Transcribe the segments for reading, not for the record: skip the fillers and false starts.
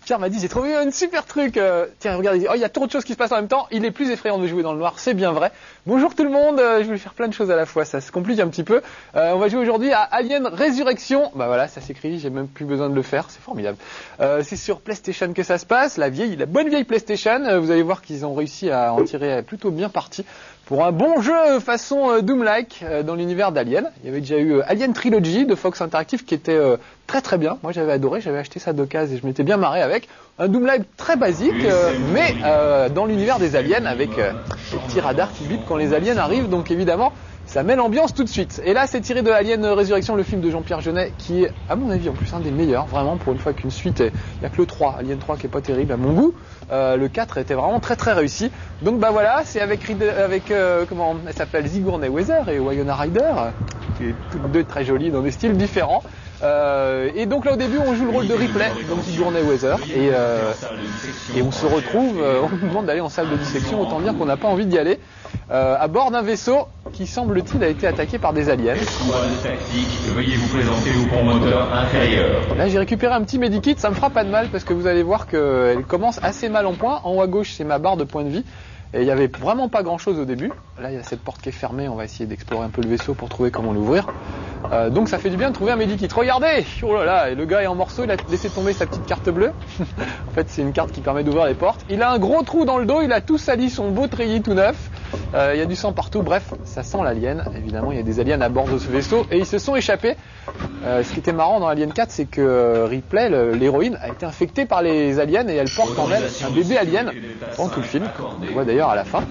Pierre m'a dit j'ai trouvé un super truc. Tiens, regardez, il y a trop de choses qui se passent en même temps. Il est plus effrayant de jouer dans le noir, c'est bien vrai. Bonjour tout le monde, je voulais faire plein de choses à la fois, ça se complique un petit peu. On va jouer aujourd'hui à Alien Résurrection. Bah voilà, ça s'écrit, j'ai même plus besoin de le faire, c'est formidable. C'est sur PlayStation que ça se passe, la bonne vieille PlayStation. Vous allez voir qu'ils ont réussi à en tirer plutôt bien parti pour un bon jeu façon Doom-like dans l'univers d'Alien. Il y avait déjà eu Alien Trilogy de Fox Interactive qui était très très bien. Moi j'avais adoré, j'avais acheté ça d'occasion et je m'étais bien marré avec. Un Doom-like très basique, mais dans l'univers des aliens avec des petits radars qui bipent quand les aliens arrivent. Donc évidemment, ça met l'ambiance tout de suite. Et là, c'est tiré de Alien Résurrection, le film de Jean-Pierre Jeunet, qui est, à mon avis, en plus un des meilleurs, vraiment, pour une fois qu'une suite, il n'y a que le 3, Alien 3 qui est pas terrible à mon goût. Le 4 était vraiment très très réussi. Donc bah voilà, c'est avec comment elle s'appelle, Sigourney Weaver et Winona Ryder, qui est toutes deux très jolies dans des styles différents. Et donc là au début on joue le rôle de Ripley, donc Sigourney Weaver, et on se retrouve, on nous demande d'aller en salle de dissection, autant dire qu'on n'a pas envie d'y aller, à bord d'un vaisseau qui semble-t-il a été attaqué par des aliens. Veuillez vous présenter au pont moteur inférieur. Là j'ai récupéré un petit medikit, ça me fera pas de mal parce que vous allez voir qu'elle commence assez mal en point. En haut à gauche c'est ma barre de points de vie. Et il n'y avait vraiment pas grand chose au début. Là il y a cette porte qui est fermée, on va essayer d'explorer un peu le vaisseau pour trouver comment l'ouvrir. Donc ça fait du bien de trouver un medikit. Regardez, oh là là, et le gars est en morceaux, il a laissé tomber sa petite carte bleue. En fait c'est une carte qui permet d'ouvrir les portes. Il a un gros trou dans le dos, il a tout sali son beau treillis tout neuf. Il y a du sang partout, bref, ça sent l'alien. Évidemment il y a des aliens à bord de ce vaisseau et ils se sont échappés. Ce qui était marrant dans Alien 4, c'est que Ripley, l'héroïne, a été infectée par les aliens et elle porte en elle un bébé alien pendant tout le film. On voit d'ailleurs à la fin.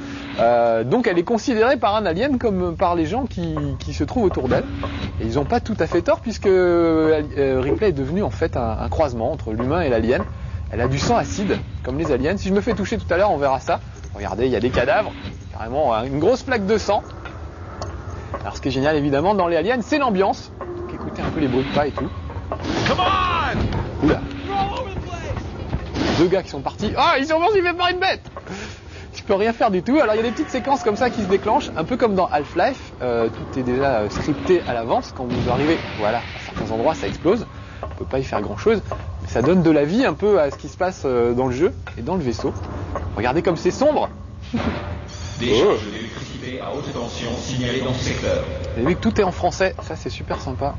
Donc elle est considérée par un alien comme par les gens qui se trouvent autour d'elle. Et ils n'ont pas tout à fait tort puisque Ripley est devenue en fait un croisement entre l'humain et l'alien. Elle a du sang acide comme les aliens. Si je me fais toucher tout à l'heure, on verra ça. Regardez, il y a des cadavres, carrément une grosse plaque de sang. Alors ce qui est génial évidemment dans les aliens, c'est l'ambiance. Donc écoutez un peu les bruits de pas et tout. Come on! Oula. Deux gars qui sont partis. Ah, ils sont poursuivis par une bête. Je peux rien faire du tout. Alors il y a des petites séquences comme ça qui se déclenchent, un peu comme dans Half-Life. Tout est déjà scripté à l'avance. Quand vous arrivez, voilà, à certains endroits, ça explose. On peut pas y faire grand chose, mais ça donne de la vie un peu à ce qui se passe dans le jeu et dans le vaisseau. Regardez comme c'est sombre. Des charges d'électricité à haute tension signalées dans ce secteur. Vous avez vu que tout est en français, ça c'est super sympa.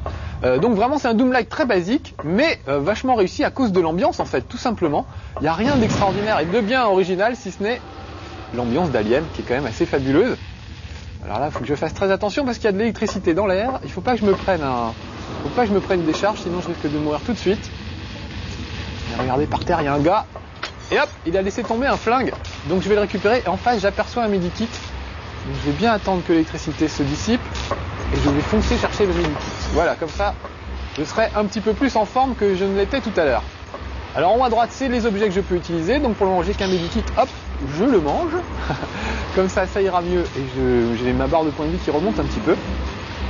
Donc vraiment c'est un Doom-like très basique, mais vachement réussi à cause de l'ambiance en fait, tout simplement. Il n'y a rien d'extraordinaire et de bien original si ce n'est l'ambiance d'Alien qui est quand même assez fabuleuse. Alors là il faut que je fasse très attention parce qu'il y a de l'électricité dans l'air, il faut pas que je me prenne des charges sinon je risque de mourir tout de suite. Et regardez par terre il y a un gars, et hop il a laissé tomber un flingue, donc je vais le récupérer et en face j'aperçois un medikit. Donc je vais bien attendre que l'électricité se dissipe et je vais foncer chercher le medikit. Voilà, comme ça je serai un petit peu plus en forme que je ne l'étais tout à l'heure. Alors en haut à droite c'est les objets que je peux utiliser, donc pour le moment j'ai qu'un medikit, hop, je le mange. Comme ça ira mieux et j'ai ma barre de points de vie qui remonte un petit peu.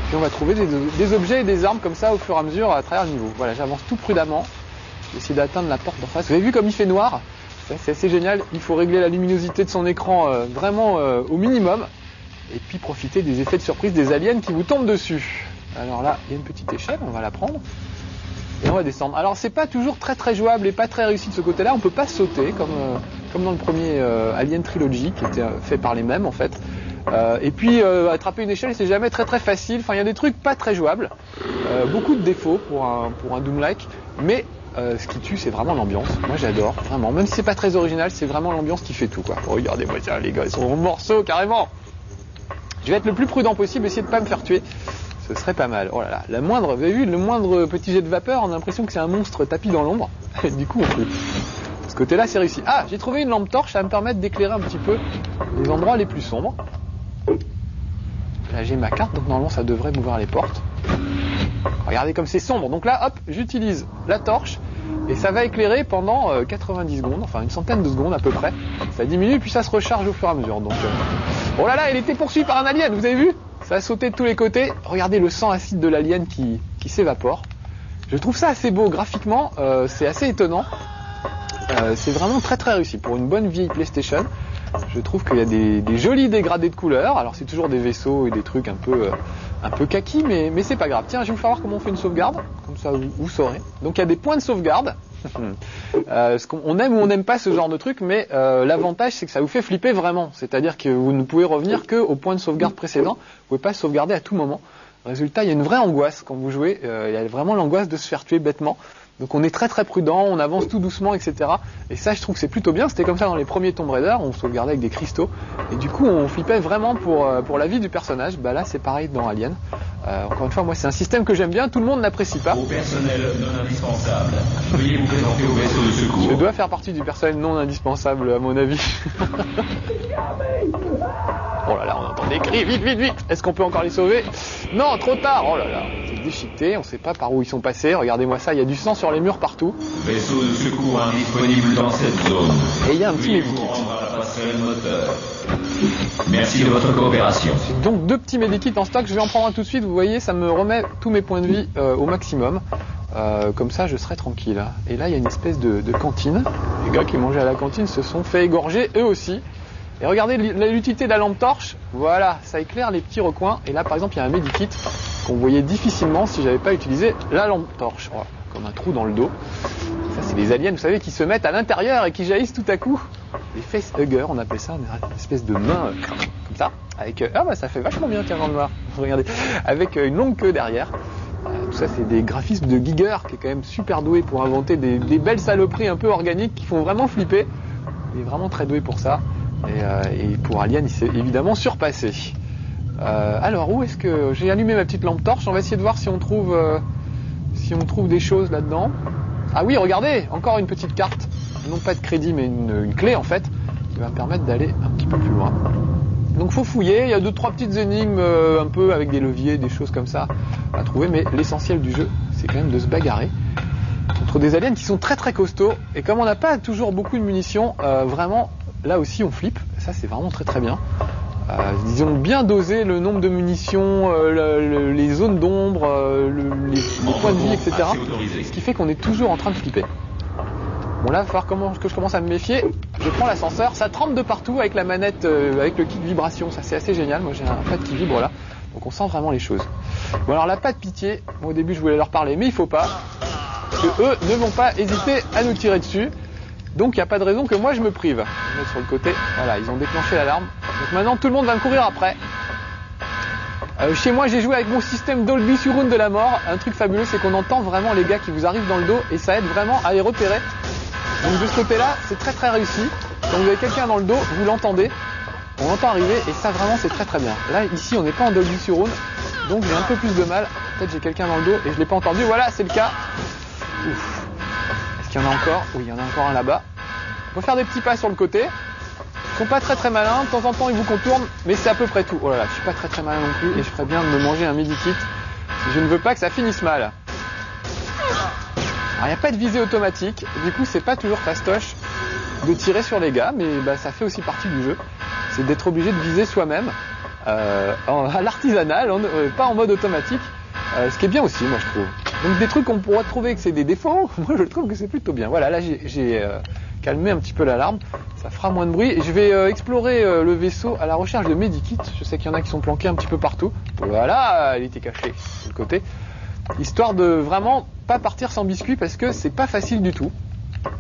Puis on va trouver des objets et des armes comme ça au fur et à mesure à travers le niveau. Voilà, j'avance tout prudemment. Je vais essayer d'atteindre la porte d'en face. Vous avez vu comme il fait noir? C'est assez génial. Il faut régler la luminosité de son écran vraiment au minimum. Et puis profiter des effets de surprise des aliens qui vous tombent dessus. Alors là, il y a une petite échelle, on va la prendre. Et on va descendre. Alors c'est pas toujours très très jouable et pas très réussi de ce côté-là. On peut pas sauter comme dans le premier Alien Trilogy qui était fait par les mêmes en fait. Et puis attraper une échelle c'est jamais très très facile. Enfin il y a des trucs pas très jouables. Beaucoup de défauts pour un Doom-like. Mais ce qui tue c'est vraiment l'ambiance. Moi j'adore vraiment. Même si c'est pas très original, c'est vraiment l'ambiance qui fait tout quoi. Regardez-moi ça les gars, ils sont en morceaux carrément. Je vais être le plus prudent possible, essayer de pas me faire tuer. Ce serait pas mal. Oh là là, vous avez vu, le moindre petit jet de vapeur, on a l'impression que c'est un monstre tapis dans l'ombre. Du coup, on peut. De ce côté-là, c'est réussi. Ah, j'ai trouvé une lampe torche, ça va me permettre d'éclairer un petit peu les endroits les plus sombres. Là, j'ai ma carte, donc normalement, ça devrait m'ouvrir les portes. Regardez comme c'est sombre. Donc là, hop, j'utilise la torche et ça va éclairer pendant 90 secondes, enfin une centaine de secondes à peu près. Ça diminue puis ça se recharge au fur et à mesure. Donc, oh là là, il était poursuivi par un alien, vous avez vu? Ça a sauté de tous les côtés. Regardez le sang acide de l'alien qui s'évapore. Je trouve ça assez beau graphiquement, c'est assez étonnant. C'est vraiment très très réussi pour une bonne vieille PlayStation. Je trouve qu'il y a des jolis dégradés de couleurs. Alors c'est toujours des vaisseaux et des trucs un peu kaki, mais c'est pas grave. Tiens, je vais vous faire voir comment on fait une sauvegarde. Comme ça vous saurez. Donc il y a des points de sauvegarde. On aime ou on n'aime pas ce genre de truc, mais l'avantage c'est que ça vous fait flipper vraiment. C'est-à-dire que vous ne pouvez revenir qu'au point de sauvegarde précédent. Vous ne pouvez pas sauvegarder à tout moment. Résultat, il y a une vraie angoisse quand vous jouez. Il y a vraiment l'angoisse de se faire tuer bêtement. Donc on est très très prudent, on avance tout doucement, etc. Et ça, je trouve que c'est plutôt bien. C'était comme ça dans les premiers Tomb Raider, on sauvegardait avec des cristaux. Et du coup, on flippait vraiment pour la vie du personnage. Bah là, c'est pareil dans Alien. Encore une fois, moi, c'est un système que j'aime bien. Tout le monde n'apprécie pas. Au personnel non indispensable, veuillez vous présenter au vaisseau de secours. Je dois faire partie du personnel non indispensable, à mon avis. Oh là là, on entend des cris, vite, vite, vite. Est-ce qu'on peut encore les sauver? Non, trop tard. Oh là là, c'est déchiqueté, on sait pas par où ils sont passés. Regardez-moi ça, il y a du sang sur les murs partout. Vaisseau de secours indisponible dans cette zone. Et il y a un petit Veuillez vous medikit. rendre à la passerelle moteur. Merci de votre coopération. Donc 2 petits medikits en stock, je vais en prendre un tout de suite. Vous voyez, ça me remet tous mes points de vie au maximum. Comme ça, je serai tranquille. Et là, il y a une espèce de cantine. Les gars qui mangeaient à la cantine se sont fait égorger eux aussi. Et regardez l'utilité de la lampe torche. Voilà, ça éclaire les petits recoins. Et là, par exemple, il y a un medikit qu'on voyait difficilement si j'avais pas utilisé la lampe torche. Voilà, comme un trou dans le dos. Ça, c'est les aliens, vous savez, qui se mettent à l'intérieur et qui jaillissent tout à coup. Les facehuggers, on appelle ça, une espèce de main comme ça. Avec ah bah ça fait vachement bien, tiens, dans le noir. Regardez, avec une longue queue derrière. Tout ça, c'est des graphismes de Giger, qui est quand même super doué pour inventer des belles saloperies un peu organiques qui font vraiment flipper. Il est vraiment très doué pour ça. Et pour Alien, il s'est évidemment surpassé. Alors, où est-ce que... J'ai allumé ma petite lampe torche. On va essayer de voir si on trouve des choses là-dedans. Ah oui, regardez, encore une petite carte. Non pas de crédit, mais une clé, en fait, qui va me permettre d'aller un petit peu plus loin. Donc, faut fouiller. Il y a 2-3 petites énigmes, un peu avec des leviers, des choses comme ça, à trouver. Mais l'essentiel du jeu, c'est quand même de se bagarrer contre des aliens qui sont très très costauds. Et comme on n'a pas toujours beaucoup de munitions, vraiment... Là aussi on flippe, ça c'est vraiment très très bien. Ils ont bien dosé le nombre de munitions, les zones d'ombre, les points de vie, etc. Ce qui fait qu'on est toujours en train de flipper. Bon là, il va falloir que je commence à me méfier. Je prends l'ascenseur, ça trempe de partout avec la manette, avec le kit vibration, ça c'est assez génial. Moi j'ai un pad qui vibre là, donc on sent vraiment les choses. Bon alors là, pas de pitié, moi au début je voulais leur parler, mais il faut pas, parce que eux ne vont pas hésiter à nous tirer dessus. Donc il n'y a pas de raison que moi je me prive. Je vais mettre sur le côté. Voilà, ils ont déclenché l'alarme. Donc maintenant tout le monde va me courir après. Chez moi j'ai joué avec mon système Dolby Surround de la mort. Un truc fabuleux, c'est qu'on entend vraiment les gars qui vous arrivent dans le dos et ça aide vraiment à les repérer. Donc de ce côté-là, c'est très très réussi. Quand vous avez quelqu'un dans le dos, vous l'entendez. On l'entend arriver et ça vraiment c'est très très bien. Là ici on n'est pas en Dolby Surround, donc j'ai un peu plus de mal. Peut-être j'ai quelqu'un dans le dos et je l'ai pas entendu. Voilà, c'est le cas. Ouf. Il y en a encore, oui il y en a encore un là-bas. On peut faire des petits pas sur le côté. Ils sont pas très très malins, de temps en temps ils vous contournent, mais c'est à peu près tout. Oh là là, je suis pas très très malin non plus et je ferais bien de me manger un medikit si je ne veux pas que ça finisse mal. Alors il n'y a pas de visée automatique, du coup c'est pas toujours fastoche de tirer sur les gars, mais bah, ça fait aussi partie du jeu. C'est d'être obligé de viser soi-même, à l'artisanal, pas en mode automatique, ce qui est bien aussi moi je trouve. Donc des trucs qu'on pourrait trouver que c'est des défauts, moi je trouve que c'est plutôt bien. Voilà, là j'ai calmé un petit peu l'alarme, ça fera moins de bruit. Et je vais explorer le vaisseau à la recherche de medikits. Je sais qu'il y en a qui sont planqués un petit peu partout. Voilà, elle était cachée de côté. Histoire de vraiment pas partir sans biscuit parce que c'est pas facile du tout.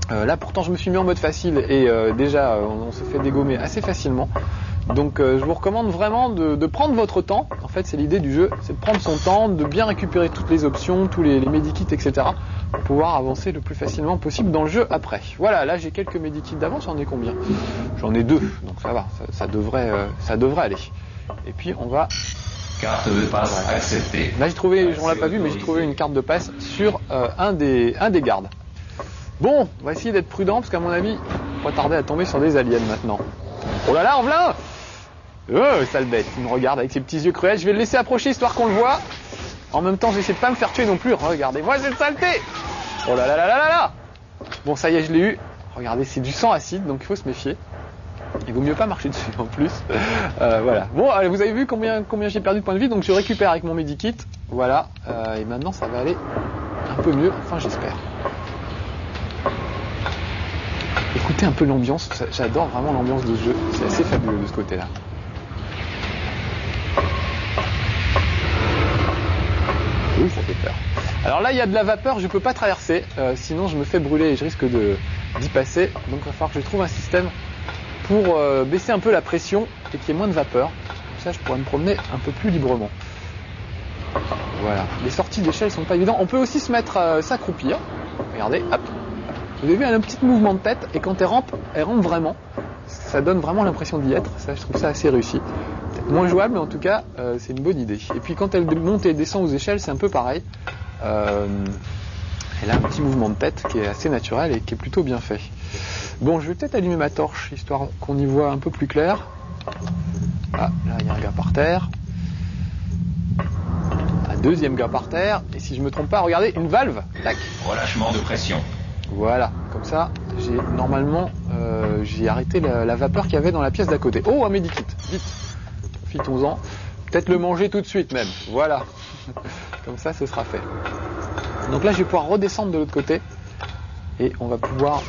Là pourtant je me suis mis en mode facile et déjà on se fait dégommer assez facilement. Donc je vous recommande vraiment de prendre votre temps. En fait c'est l'idée du jeu, c'est de prendre son temps, de bien récupérer toutes les options, tous les medikits, etc. pour pouvoir avancer le plus facilement possible dans le jeu après. Voilà, là j'ai quelques medikits d'avance, j'en ai combien? J'en ai 2, donc ça va, ça devrait aller. Et puis on va... Carte de passe acceptée. Là j'ai trouvé, on l'a pas vu, mais j'ai trouvé une carte de passe sur un des gardes. Bon, on va essayer d'être prudent parce qu'à mon avis, on va tarder à tomber sur des aliens maintenant. Oh là là, en plein! Sale bête, il me regarde avec ses petits yeux cruels. Je vais le laisser approcher histoire qu'on le voit. En même temps, j'essaie de pas me faire tuer non plus. Regardez-moi cette saleté! Oh là là là là là là! Bon, ça y est, je l'ai eu. Regardez, c'est du sang acide, donc il faut se méfier. Il vaut mieux pas marcher dessus en plus. Voilà. Bon, allez, vous avez vu combien j'ai perdu de points de vie, donc je récupère avec mon medikit. Voilà. Et maintenant, ça va aller un peu mieux. Enfin, j'espère. Écoutez un peu l'ambiance. J'adore vraiment l'ambiance de ce jeu. C'est assez fabuleux de ce côté-là. Oui, ça fait peur. Alors là, il y a de la vapeur, je peux pas traverser, sinon je me fais brûler et je risque d'y passer. Donc il va falloir que je trouve un système pour baisser un peu la pression et qu'il y ait moins de vapeur. Comme ça, je pourrais me promener un peu plus librement. Voilà, les sorties d'échelle sont pas évidentes. On peut aussi se mettre s'accroupir. Regardez, hop. Vous avez vu un petit mouvement de tête et quand elle rampe vraiment. Ça donne vraiment l'impression d'y être. Ça, je trouve ça assez réussi. Peut-être moins jouable, mais en tout cas, c'est une bonne idée. Et puis quand elle monte et descend aux échelles, c'est un peu pareil. Elle a un petit mouvement de tête qui est assez naturel et qui est plutôt bien fait. Bon, je vais peut-être allumer ma torche, histoire qu'on y voit un peu plus clair. Ah, là, il y a un gars par terre. Un deuxième gars par terre. Et si je me trompe pas, regardez, une valve. Tac. Relâchement de pression. Voilà, comme ça, j'ai arrêté la vapeur qu'il y avait dans la pièce d'à côté. Oh, un medikit, vite, profitons-en. Peut-être le manger tout de suite même, voilà. Comme ça, ce sera fait. Donc là, je vais pouvoir redescendre de l'autre côté. Et on va pouvoir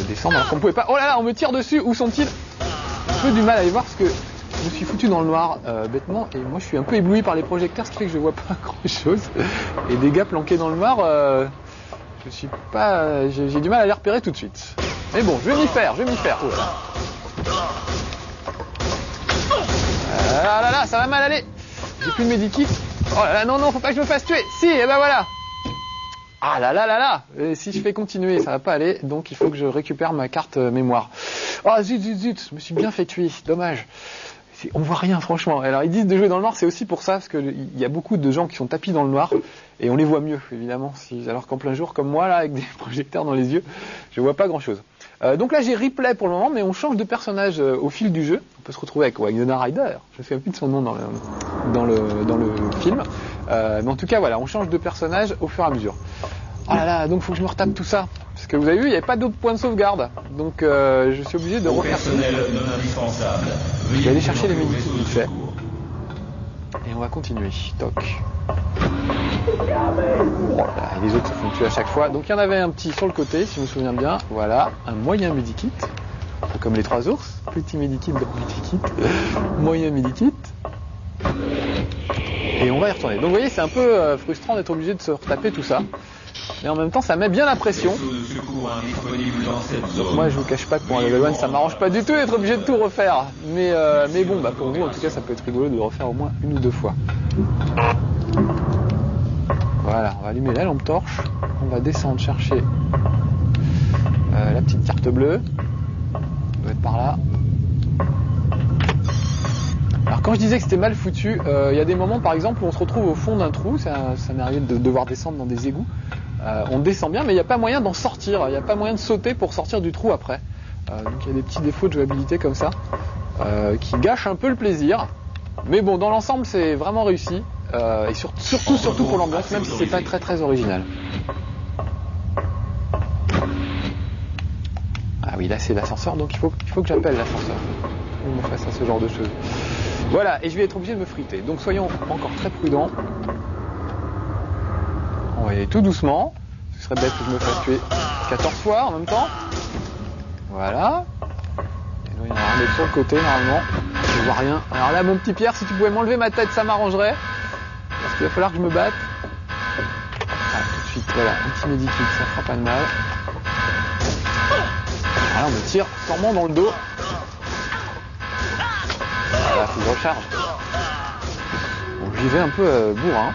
descendre. Alors qu'on ne pouvait pas... Oh là là, on me tire dessus, où sont-ils? J'ai un peu du mal à les voir parce que je me suis foutu dans le noir bêtement. Et moi, je suis un peu ébloui par les projecteurs, ce qui fait que je vois pas grand-chose. Et des gars planqués dans le noir... j'ai du mal à les repérer tout de suite. Mais bon, je vais m'y faire. Oh là. Ah là là, ça va mal aller. J'ai plus de medikit. Oh là là, non, faut pas que je me fasse tuer. Si, et ben voilà. Ah là là là là. Et si je fais continuer, ça va pas aller. Donc il faut que je récupère ma carte mémoire. Oh zut, je me suis bien fait tuer. Dommage. On voit rien franchement. Alors ils disent de jouer dans le noir, c'est aussi pour ça, parce qu'il y a beaucoup de gens qui sont tapis dans le noir, et on les voit mieux évidemment, alors qu'en plein jour comme moi là, avec des projecteurs dans les yeux, je vois pas grand chose. Donc là j'ai replay pour le moment, mais on change de personnage au fil du jeu. On peut se retrouver avec Winona Ryder, je ne sais plus de son nom dans le film, mais en tout cas voilà, on change de personnage au fur et à mesure. Oh là là, donc faut que je me retape tout ça. Parce que vous avez vu, il n'y avait pas d'autres points de sauvegarde. Donc je suis obligé de refaire tout. Je vais aller chercher les medikits vite fait. Et on va continuer. Toc. Voilà, et les autres se font tuer à chaque fois. Donc il y en avait un petit sur le côté, si je me souviens bien. Voilà, un moyen medikit. Comme les trois ours. Petit medikit, grand medikit. Moyen medikit. Et on va y retourner. Donc vous voyez, c'est un peu frustrant d'être obligé de se retaper tout ça. Mais en même temps, ça met bien la pression. Moi, je vous cache pas que pour un level 1, ça m'arrange pas du tout d'être obligé de tout refaire. Mais bon, pour vous, en tout cas, ça peut être rigolo de le refaire au moins une ou deux fois. Voilà, on va allumer la lampe torche. On va descendre chercher la petite carte bleue. Elle doit être par là. Alors quand je disais que c'était mal foutu, il y a des moments par exemple où on se retrouve au fond d'un trou, ça m'est arrivé de devoir descendre dans des égouts. On descend bien mais il n'y a pas moyen d'en sortir, il n'y a pas moyen de sauter pour sortir du trou après. Donc il y a des petits défauts de jouabilité comme ça qui gâchent un peu le plaisir. Mais bon, dans l'ensemble c'est vraiment réussi et surtout pour l'ambiance, même si c'est pas très très original. Ah oui, là c'est l'ascenseur, donc il faut que j'appelle l'ascenseur. On me fasse à ce genre de choses. Voilà, et je vais être obligé de me friter. Donc soyons encore très prudents. On va y aller tout doucement. Ce serait bête que je me fasse tuer 14 fois en même temps. Voilà. Et il y en a un autre sur le côté normalement. Je vois rien. Alors là, mon petit Pierre, si tu pouvais m'enlever ma tête, ça m'arrangerait. Parce qu'il va falloir que je me batte. Ah, tout de suite, voilà, un petit medikit, ça fera pas de mal. Voilà, on me tire sûrement dans le dos. Voilà, faut que je recharge. Bon, j'y vais un peu bourrin.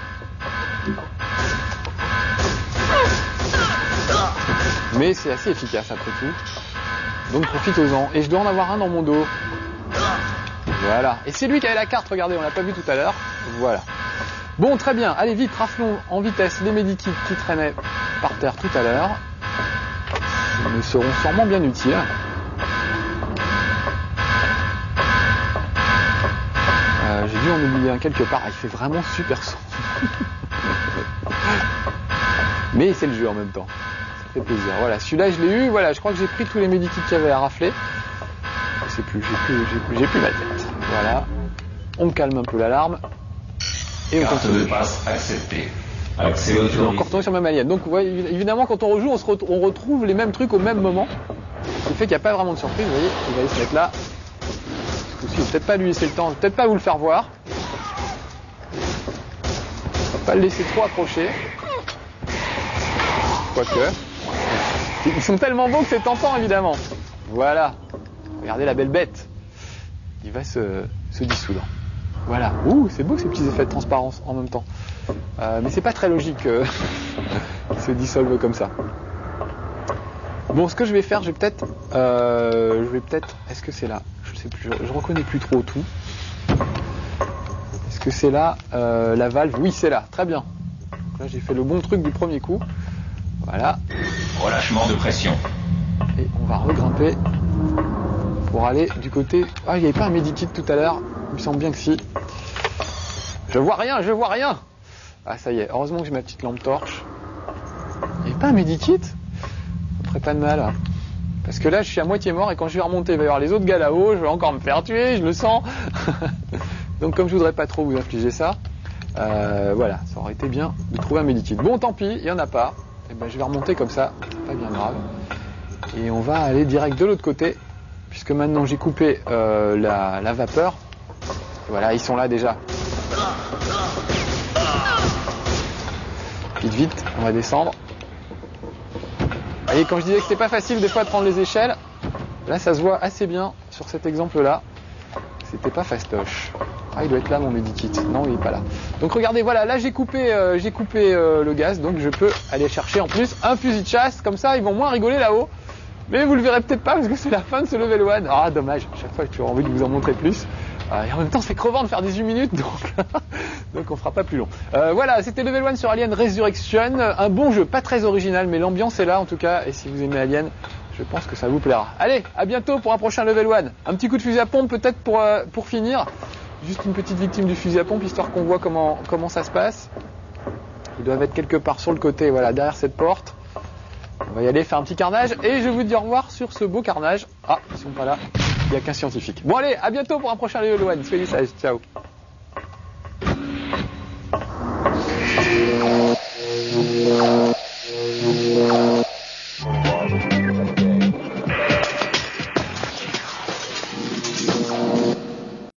Mais c'est assez efficace après tout. Donc profitons-en. Et je dois en avoir un dans mon dos. Voilà. Et c'est lui qui avait la carte, regardez, on l'a pas vu tout à l'heure. Voilà. Bon, très bien. Allez vite, raflons en vitesse les medikits qui traînaient par terre tout à l'heure. Ils me seront sûrement bien utiles. J'ai dû en oublier un quelque part. Il fait vraiment super son. Mais c'est le jeu en même temps. Ça fait plaisir. Voilà, celui-là je l'ai eu. Voilà, je crois que j'ai pris tous les medikits qu'il y avait à rafler. Je sais plus, j'ai plus ma tête. Voilà. On calme un peu l'alarme. Et on continue. Carte de passe acceptée. Accès Je vais autorisé. encore tomber sur le même alien. Donc ouais, évidemment quand on rejoue, on retrouve les mêmes trucs au même moment. Ce qui fait qu'il n'y a pas vraiment de surprise. Vous voyez, il va aller se mettre là. Ce coup-ci, peut-être pas lui laisser le temps, peut-être pas vous le faire voir. On va pas le laisser trop approcher. quoique. Ils sont tellement beaux que c'est tentant, évidemment. Voilà. Regardez la belle bête. Il va se dissoudre. Voilà. Ouh, c'est beau ces petits effets de transparence en même temps. Mais c'est pas très logique qu'ils se dissolvent comme ça. Bon, ce que je vais faire, je vais peut-être... Est-ce que c'est là? Je sais plus, je reconnais plus trop tout. Est-ce que c'est là la valve? Oui, c'est là. Très bien. Donc là, j'ai fait le bon truc du premier coup. Voilà. Relâchement de pression. Et on va regrimper pour aller du côté... Ah, il n'y avait pas un medikit tout à l'heure. Il me semble bien que si. Je vois rien. Ah, ça y est. Heureusement que j'ai ma petite lampe torche. Il n'y avait pas un medikit? Ça me ferait pas de mal. Parce que là, je suis à moitié mort et quand je vais remonter, il va y avoir les autres gars là-haut. Je vais encore me faire tuer, je le sens. Donc, comme je voudrais pas trop vous infliger ça, voilà, ça aurait été bien de trouver un medikit. Bon, tant pis, il n'y en a pas. Et ben, je vais remonter comme ça. Pas bien grave. Et on va aller direct de l'autre côté. Puisque maintenant, j'ai coupé la vapeur. Voilà, ils sont là déjà. Vite, on va descendre. Vous voyez, quand je disais que c'était pas facile des fois de prendre les échelles, là ça se voit assez bien sur cet exemple-là. C'était pas fastoche. Ah, il doit être là mon medikit. Non, il est pas là. Donc regardez, voilà, là j'ai coupé le gaz, donc je peux aller chercher en plus un fusil de chasse. Comme ça, ils vont moins rigoler là-haut. Mais vous le verrez peut-être pas parce que c'est la fin de ce level 1. Ah, dommage. Chaque fois, j'ai toujours envie de vous en montrer plus. Et en même temps, c'est crevant de faire 18 minutes, donc on fera pas plus long. Voilà, c'était Level 1 sur Alien Resurrection. Un bon jeu, pas très original, mais l'ambiance est là en tout cas. Et si vous aimez Alien, je pense que ça vous plaira. Allez, à bientôt pour un prochain Level 1. Un petit coup de fusil à pompe peut-être pour finir. Juste une petite victime du fusil à pompe, histoire qu'on voit comment ça se passe. Ils doivent être quelque part sur le côté, voilà, derrière cette porte. On va y aller faire un petit carnage et je vous dis au revoir sur ce beau carnage. Ah, ils sont pas là. Il n'y a qu'un scientifique. Bon allez, à bientôt pour un prochain Level 1. Soyez sages, ciao.